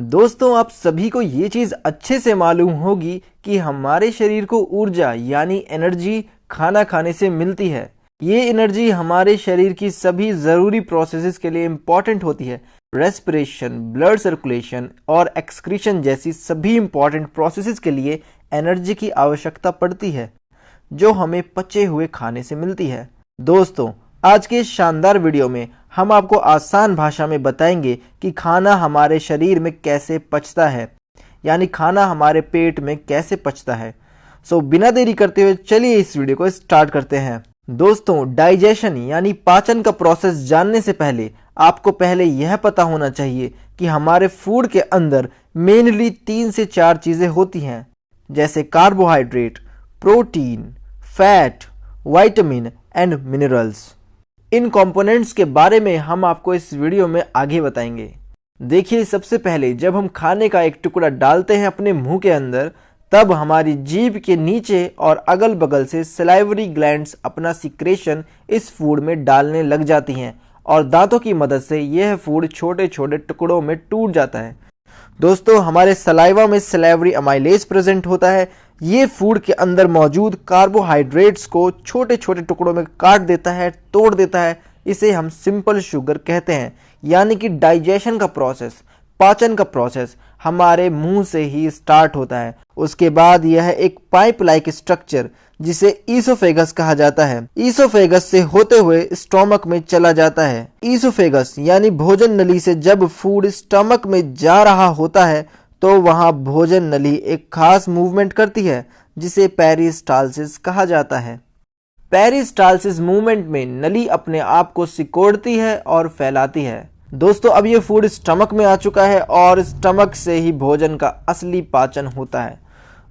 दोस्तों, आप सभी को ये चीज़ अच्छे से मालूम होगी कि हमारे शरीर को ऊर्जा यानी एनर्जी खाना खाने से मिलती है। ये एनर्जी हमारे शरीर की सभी ज़रूरी प्रोसेसेस के लिए इम्पॉर्टेंट होती है। रेस्पिरेशन, ब्लड सर्कुलेशन और एक्सक्रीशन जैसी सभी इम्पॉर्टेंट प्रोसेसेस के लिए एनर्जी की आवश्यकता पड़ती है, जो हमें पचे हुए खाने से मिलती है। दोस्तों, आज के इस शानदार वीडियो में हम आपको आसान भाषा में बताएंगे कि खाना हमारे शरीर में कैसे पचता है, यानी खाना हमारे पेट में कैसे पचता है। बिना देरी करते हुए चलिए इस वीडियो को स्टार्ट करते हैं। दोस्तों, डाइजेशन यानी पाचन का प्रोसेस जानने से पहले आपको पहले यह पता होना चाहिए कि हमारे फूड के अंदर मेनली 3 से 4 चीज़ें होती हैं, जैसे carbohydrate, protein, fat, vitamin and minerals. In components के बारे में हम आपको इस वीडियो में आगे बताएंगे। देखिए, सबसे पहले जब हम खाने का एक टुकड़ा डालते हैं अपने मुंह के अंदर, तब हमारी जीभ के नीचे और अगल बगल से सलाइवरी ग्लैंड्स अपना सिक्रेशन इस फूड में डालने लग जाती हैं और दांतों की मदद से यह फूड छोटे छोटे टुकड़ों में टूट जाता है। दोस्तों, हमारे सलाइवा में सलाइवरी अमाइलेज प्रेजेंट होता है। ये फूड के अंदर मौजूद कार्बोहाइड्रेट्स को छोटे छोटे टुकड़ों में काट देता है, तोड़ देता है। इसे हम सिंपल शुगर कहते हैं। यानी कि डाइजेशन का प्रोसेस, पाचन का प्रोसेस हमारे मुंह से ही स्टार्ट होता है। उसके बाद यह एक पाइप लाइक स्ट्रक्चर जिसे ईसोफेगस कहा जाता है, ईसोफेगस से होते हुए स्टोमक में चला जाता है। ईसोफेगस यानी भोजन नली से जब फूड स्टमक में जा रहा होता है तो वहां भोजन नली एक खास मूवमेंट करती है जिसे पेरिस्टालसिस कहा जाता है। पेरिस्टालसिस मूवमेंट में नली अपने आप को सिकोड़ती है और फैलाती है। दोस्तों, अब ये फूड स्टमक में आ चुका है और स्टमक से ही भोजन का असली पाचन होता है।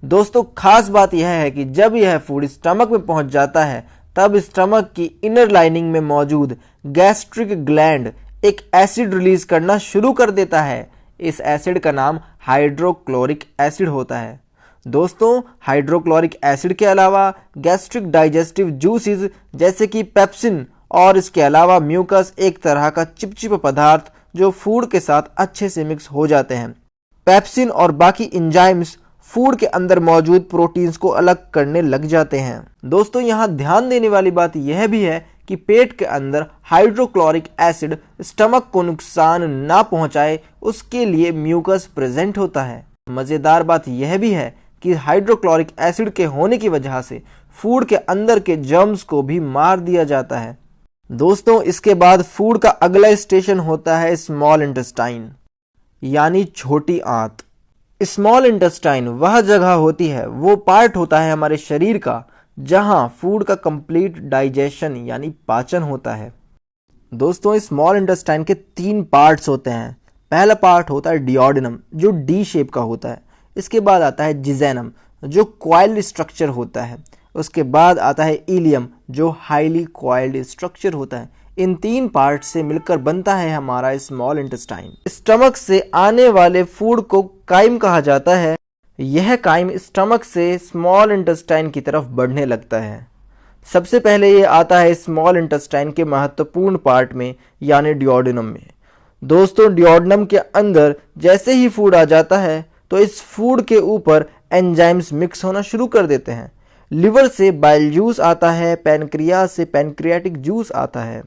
दोस्तों, खास बात यह है कि जब यह फूड स्टमक में पहुंच जाता है तब स्टमक की इनर लाइनिंग में मौजूद गैस्ट्रिक ग्लैंड एक एसिड रिलीज करना शुरू कर देता है। इस एसिड का नाम हाइड्रोक्लोरिक एसिड होता है। दोस्तों, हाइड्रोक्लोरिक एसिड के अलावा गैस्ट्रिक डाइजेस्टिव जूसेस जैसे कि पेप्सिन और इसके अलावा म्यूकस एक तरह का चिपचिपा पदार्थ जो फूड के साथ अच्छे से मिक्स हो जाते हैं। पेप्सिन और बाकी एंजाइम्स फूड के अंदर मौजूद प्रोटीन्स को अलग करने लग जाते हैं। दोस्तों, यहाँ ध्यान देने वाली बात यह भी है कि पेट के अंदर हाइड्रोक्लोरिक एसिड स्टमक को नुकसान ना पहुंचाए, उसके लिए म्यूकस प्रेजेंट होता है। मजेदार बात यह भी है कि हाइड्रोक्लोरिक एसिड के होने की वजह से फूड के अंदर के जर्म्स को भी मार दिया जाता है। दोस्तों, इसके बाद फूड का अगला स्टेशन होता है स्मॉल इंटेस्टाइन यानी छोटी आंत। स्मॉल इंटेस्टाइन वह जगह होती है, वो पार्ट होता है हमारे शरीर का जहां फूड का कंप्लीट डाइजेशन यानी पाचन होता है। दोस्तों, स्मॉल इंटेस्टाइन के 3 पार्ट्स होते हैं। पहला पार्ट होता है डियोडेनम जो डी शेप का होता है। इसके बाद आता है जिजेनम जो कॉइल्ड स्ट्रक्चर होता है। उसके बाद आता है इलियम जो हाईली कॉइल्ड स्ट्रक्चर होता है। इन 3 पार्ट से मिलकर बनता है हमारा स्मॉल इंटेस्टाइन। स्टमक से आने वाले फूड को काइम कहा जाता है। यह काइम स्टमक से स्मॉल इंटेस्टाइन की तरफ बढ़ने लगता है। सबसे पहले ये आता है स्मॉल इंटेस्टाइन के महत्वपूर्ण पार्ट में यानी डियोडेनम में। दोस्तों, डियोडेनम के अंदर जैसे ही फूड आ जाता है तो इस फूड के ऊपर एंजाइम्स मिक्स होना शुरू कर देते हैं। लिवर से बाइल जूस आता है, पैनक्रियास से पैनक्रियाटिक जूस आता है।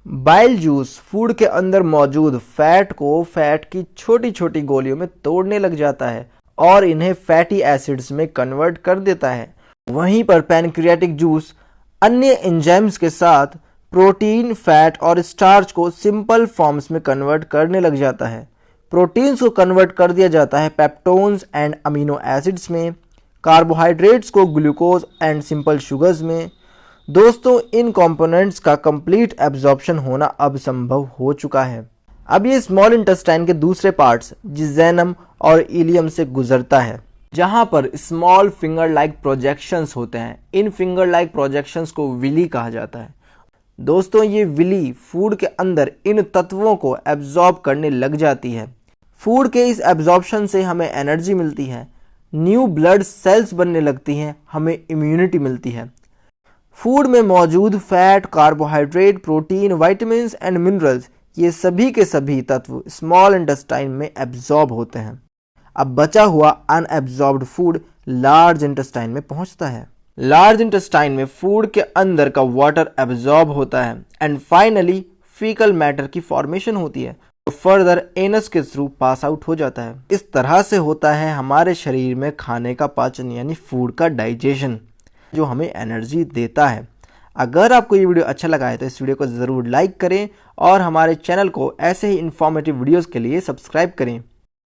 बाइल जूस फूड के अंदर मौजूद फैट को फैट की छोटी छोटी गोलियों में तोड़ने लग जाता है और इन्हें फैटी एसिड्स में कन्वर्ट कर देता है। वहीं पर पैनक्रियाटिक जूस अन्य एंजाइम्स के साथ प्रोटीन, फैट और स्टार्च को सिंपल फॉर्म्स में कन्वर्ट करने लग जाता है। प्रोटीन्स को कन्वर्ट कर दिया जाता है पेप्टोन्स एंड अमीनो एसिड्स में, कार्बोहाइड्रेट्स को ग्लूकोज एंड सिंपल शुगर्स में। दोस्तों, इन कंपोनेंट्स का कंप्लीट एब्जॉर्प्शन होना अब संभव हो चुका है। अब ये स्मॉल इंटेस्टाइन के दूसरे पार्ट्स जिजेनम और इलियम से गुजरता है, जहां पर स्मॉल फिंगर लाइक प्रोजेक्शंस होते हैं। इन फिंगर लाइक प्रोजेक्शंस को विली कहा जाता है। दोस्तों, ये विली फूड के अंदर इन तत्वों को एब्जॉर्ब करने लग जाती है। फूड के इस एब्जॉर्प्शन से हमें एनर्जी मिलती है, न्यू ब्लड सेल्स बनने लगती हैं, हमें इम्यूनिटी मिलती है। फूड में मौजूद fat, carbohydrate, protein, vitamins and minerals ये सभी के सभी तत्व स्मॉल इंटेस्टाइन में एब्जॉर्ब होते हैं। अब बचा हुआ अनएब्जॉर्ब्ड फूड लार्ज इंटेस्टाइन में पहुंचता है। लार्ज इंटेस्टाइन में फूड के अंदर का वाटर एब्जॉर्ब होता है एंड फाइनली फीकल मैटर की फॉर्मेशन होती है, तो फर्दर एनस के थ्रू पास आउट हो जाता है। इस तरह से होता है हमारे शरीर में खाने का पाचन यानी फूड का डाइजेशन, जो हमें एनर्जी देता है। अगर आपको ये वीडियो अच्छा लगा है तो इस वीडियो को ज़रूर लाइक करें और हमारे चैनल को ऐसे ही इंफॉर्मेटिव वीडियोस के लिए सब्सक्राइब करें।